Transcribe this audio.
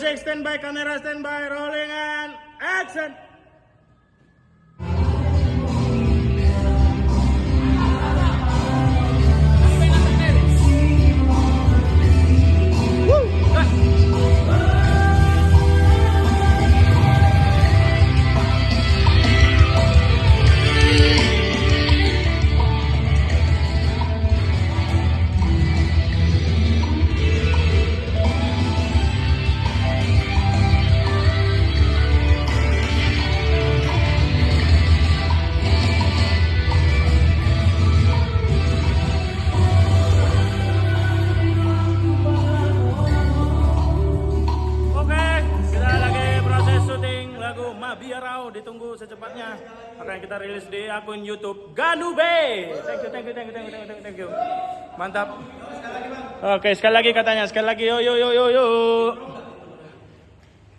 Stand by, camera stand by, rolling and action! Biarau ditunggu secepatnya akan kita rilis di akun YouTube Ganube. Thank you. Mantap. Oke, sekali lagi katanya, sekali lagi yo.